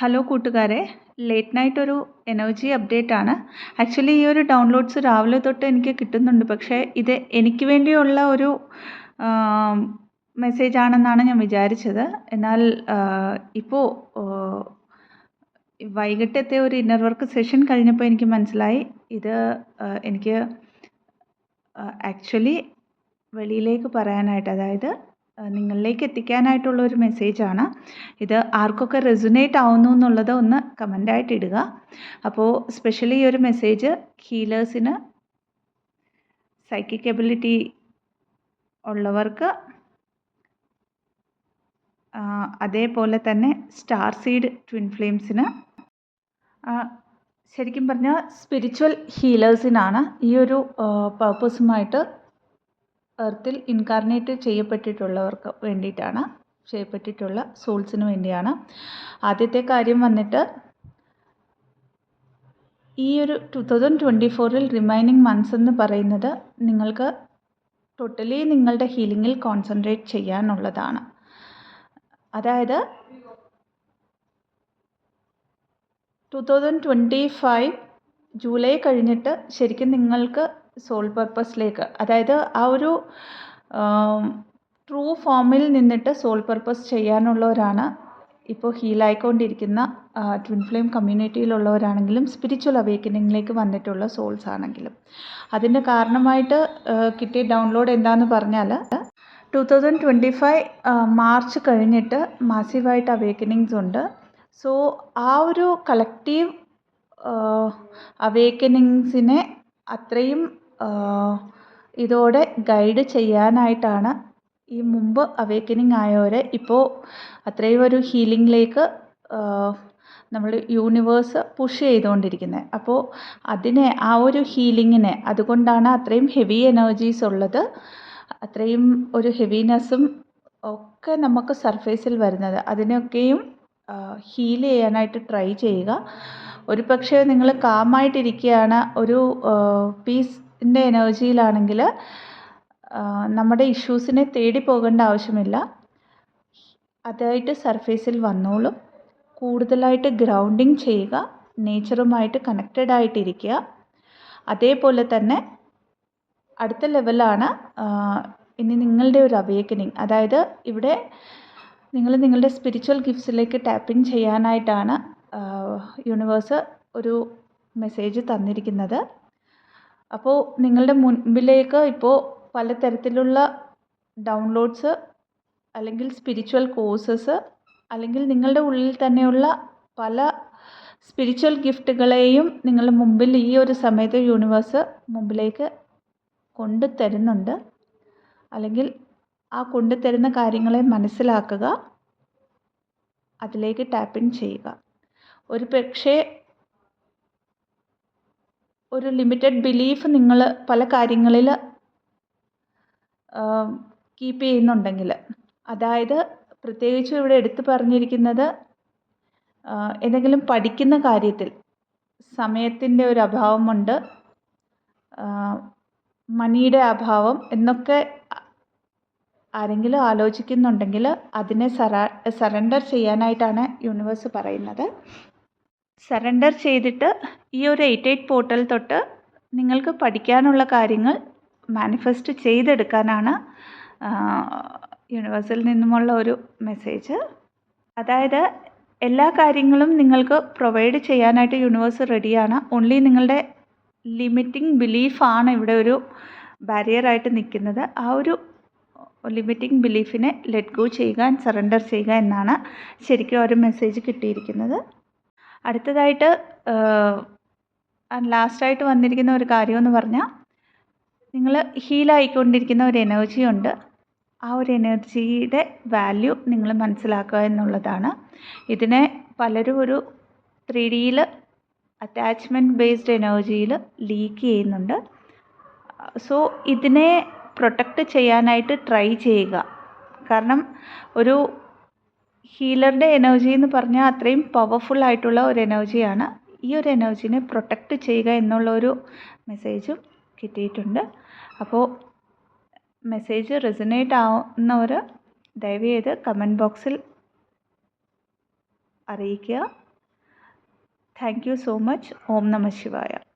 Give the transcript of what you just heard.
Hello കൂട്ടുകാരെ, late night ഒരു energy update ആണ്. ആക്ച്വലി ഈ ഒരു ഡൗൺലോഡ്സ് രാവിലെ തൊട്ട് എനിക്ക് കിട്ടുന്നുണ്ട്, പക്ഷേ ഇത് എനിക്ക് വേണ്ടിയുള്ള ഒരു മെസ്സേജ് ആണെന്നാണ് ഞാൻ വിചാരിച്ചത്. എന്നാൽ ഇപ്പോൾ വൈകിട്ടത്തെ ഒരു ഇന്നർ വർക്ക് സെഷൻ കഴിഞ്ഞപ്പോൾ എനിക്ക് മനസ്സിലായി ഇത് എനിക്ക് ആക്ച്വലി വെളിയിലേക്ക് പറയാനായിട്ട്, അതായത് നിങ്ങളിലേക്ക് എത്തിക്കാനായിട്ടുള്ള ഒരു മെസ്സേജാണ്. ഇത് ആർക്കൊക്കെ റെസൊനേറ്റ് ആവുന്നു എന്നുള്ളത് ഒന്ന് കമൻ്റായിട്ട് ഇടുക. അപ്പോൾ സ്പെഷ്യലി ഈ ഒരു മെസ്സേജ് ഹീലേഴ്സിന്, സൈക്കിക് എബിലിറ്റി ഉള്ളവർക്ക്, അതേപോലെ തന്നെ സ്റ്റാർ സീഡ് ട്വിൻ ഫ്ലെയിംസിന്, ശരിക്കും പറഞ്ഞാൽ സ്പിരിച്വൽ ഹീലേഴ്സിനാണ് ഈ ഒരു പർപ്പസുമായിട്ട് എർത്തിൽ ഇൻകാർണേറ്റ് ചെയ്യപ്പെട്ടിട്ടുള്ളവർക്ക് വേണ്ടിയിട്ടാണ്, ചെയ്യപ്പെട്ടിട്ടുള്ള സോൾസിന് വേണ്ടിയാണ്. ആദ്യത്തെ കാര്യം വന്നിട്ട് ഈ ഒരു 2024 റിമൈനിങ് മന്ത്സ് എന്ന് പറയുന്നത് നിങ്ങൾക്ക് ടോട്ടലി നിങ്ങളുടെ ഹീലിങ്ങിൽ കോൺസെൻട്രേറ്റ് ചെയ്യാനുള്ളതാണ്. അതായത് 2025 ജൂലൈ കഴിഞ്ഞിട്ട് ശരിക്കും നിങ്ങൾക്ക് സോൾ പർപ്പസിലേക്ക്, അതായത് ആ ഒരു ട്രൂ ഫോമിൽ നിന്നിട്ട് സോൾ പർപ്പസ് ചെയ്യാനുള്ളവരാണ്. ഇപ്പോൾ ഹീലായിക്കൊണ്ടിരിക്കുന്ന ട്വിൻ ഫ്ലെയിം കമ്മ്യൂണിറ്റിയിലുള്ളവരാണെങ്കിലും സ്പിരിച്വൽ അവേക്കനിങ്ങിലേക്ക് വന്നിട്ടുള്ള സോൾസ് ആണെങ്കിലും, അതിൻ്റെ കാരണമായിട്ട് കിട്ടിയ ഡൗൺലോഡ് എന്താണെന്ന് പറഞ്ഞാൽ 2025 മാർച്ച് കഴിഞ്ഞിട്ട് മാസീവായിട്ട് അവേക്കനിങ്സ് ഉണ്ട്. സോ ആ ഒരു കളക്റ്റീവ് അവേക്കനിങ്സിനെ അത്രയും ഇതോടെ ഗൈഡ് ചെയ്യാനായിട്ടാണ് ഈ മുമ്പ് അവേക്കനിങ് ആയവരെ ഇപ്പോൾ അത്രയും ഒരു ഹീലിങ്ങിലേക്ക് നമ്മൾ യൂണിവേഴ്സ് പുഷ് ചെയ്തുകൊണ്ടിരിക്കുന്നത്. അപ്പോൾ അതിനെ, ആ ഒരു ഹീലിങ്ങിനെ, അതുകൊണ്ടാണ് അത്രയും ഹെവി എനർജീസ് ഉള്ളത്, അത്രയും ഒരു ഹെവിനെസ്സും ഒക്കെ നമുക്ക് സർഫേസിൽ വരുന്നത്. അതിനൊക്കെയും ഹീൽ ചെയ്യാനായിട്ട് ട്രൈ ചെയ്യുക. ഒരു പക്ഷേ നിങ്ങൾ കാമായിട്ടിരിക്കുകയാണ്, ഒരു പീസിൻ്റെ എനർജിയിലാണെങ്കിൽ നമ്മുടെ ഇഷ്യൂസിനെ തേടി പോകേണ്ട ആവശ്യമില്ല. അതായിട്ട് സർഫേസിൽ വന്നോളും. കൂടുതലായിട്ട് ഗ്രൗണ്ടിങ് ചെയ്യുക, നേച്ചറുമായിട്ട് കണക്റ്റഡ് ആയിട്ടിരിക്കുക. അതേപോലെ തന്നെ അടുത്ത ലെവലാണ് ഇനി നിങ്ങളുടെ ഒരു അവേക്കനിങ്. അതായത് ഇവിടെ നിങ്ങൾ നിങ്ങളുടെ സ്പിരിച്വൽ ഗിഫ്റ്റ്സിലേക്ക് ടാപ്പ് ഇൻ ചെയ്യാനായിട്ടാണ് യൂണിവേഴ്സ് ഒരു മെസ്സേജ് തന്നിരിക്കുന്നത്. അപ്പോൾ നിങ്ങളുടെ മുൻപിലേക്ക് ഇപ്പോൾ പലതരത്തിലുള്ള ഡൗൺലോഡ്സ്, അല്ലെങ്കിൽ സ്പിരിച്വൽ കോഴ്സസ്, അല്ലെങ്കിൽ നിങ്ങളുടെ ഉള്ളിൽ തന്നെയുള്ള പല സ്പിരിച്വൽ ഗിഫ്റ്റുകളെയും നിങ്ങളുടെ മുമ്പിൽ ഈ ഒരു സമയത്ത് യൂണിവേഴ്സ് മുമ്പിലേക്ക് കൊണ്ടുതരുന്നുണ്ട്. അല്ലെങ്കിൽ ആ കൊണ്ടുതരുന്ന കാര്യങ്ങളെ മനസ്സിലാക്കുക, അതിലേക്ക് ടാപ്പ് ഇൻ ചെയ്യുക. ഒരു പക്ഷേ ഒരു ലിമിറ്റഡ് ബിലീഫ് നിങ്ങൾ പല കാര്യങ്ങളിൽ കീപ്പ് ചെയ്യുന്നുണ്ടെങ്കിൽ, അതായത് പ്രത്യേകിച്ചും ഇവിടെ എടുത്തു പറഞ്ഞിരിക്കുന്നത് എന്തെങ്കിലും പഠിക്കുന്ന കാര്യത്തിൽ സമയത്തിൻ്റെ ഒരു അഭാവമുണ്ട്, മണിയുടെ അഭാവം എന്നൊക്കെ ആരെങ്കിലും ആലോചിക്കുന്നുണ്ടെങ്കിൽ അതിനെ സറണ്ടർ ചെയ്യാനായിട്ടാണ് യൂണിവേഴ്സ് പറയുന്നത്. സറണ്ടർ ചെയ്തിട്ട് ഈ ഒരു 88 പോർട്ടൽ തൊട്ട് നിങ്ങൾക്ക് പഠിക്കാനുള്ള കാര്യങ്ങൾ മാനിഫെസ്റ്റ് ചെയ്തെടുക്കാനാണ് യൂണിവേഴ്സിൽ നിന്നുമുള്ള ഒരു മെസ്സേജ്. അതായത് എല്ലാ കാര്യങ്ങളും നിങ്ങൾക്ക് പ്രൊവൈഡ് ചെയ്യാനായിട്ട് യൂണിവേഴ്സ് റെഡിയാണ്. ഓൺലി നിങ്ങളുടെ ലിമിറ്റിംഗ് ബിലീഫാണ് ഇവിടെ ഒരു ബാരിയറായിട്ട് നിൽക്കുന്നത്. ആ ഒരു ലിമിറ്റിംഗ് ബിലീഫിനെ ലെറ്റ് ഗോ ചെയ്യുക, സറണ്ടർ ചെയ്യുക എന്നാണ് ശരിക്കും ഒരു മെസ്സേജ് കിട്ടിയിരിക്കുന്നത്. അടുത്തതായിട്ട് ലാസ്റ്റായിട്ട് വന്നിരിക്കുന്ന ഒരു കാര്യമെന്ന് പറഞ്ഞാൽ, നിങ്ങൾ ഹീലായിക്കൊണ്ടിരിക്കുന്ന ഒരു എനർജി ഉണ്ട്. ആ ഒരു എനർജിയുടെ വാല്യൂ നിങ്ങൾ മനസ്സിലാക്കുക എന്നുള്ളതാണ്. ഇതിനെ പലരും ഒരു 3Dയിൽ അറ്റാച്ച്മെൻറ്റ് ബേസ്ഡ് എനർജിയിൽ ലീക്ക് ചെയ്യുന്നുണ്ട്. സോ ഇതിനെ പ്രൊട്ടക്റ്റ് ചെയ്യാനായിട്ട് ട്രൈ ചെയ്യുക. കാരണം ഒരു ഹീലറുടെ എനർജി എന്ന് പറഞ്ഞാൽ അത്രയും പവർഫുൾ ആയിട്ടുള്ള ഒരു എനർജിയാണ്. ഈ ഒരു എനർജിനെ പ്രൊട്ടക്റ്റ് ചെയ്യുക എന്നുള്ള ഒരു മെസ്സേജും കിട്ടിയിട്ടുണ്ട്. അപ്പോൾ മെസ്സേജ് റെസൊനേറ്റ് ആവുന്നവർ ദയവ് ചെയ്ത് കമൻറ്റ് ബോക്സിൽ അറിയിക്കുക. Thank you so much. ഓം നമ ശിവായ.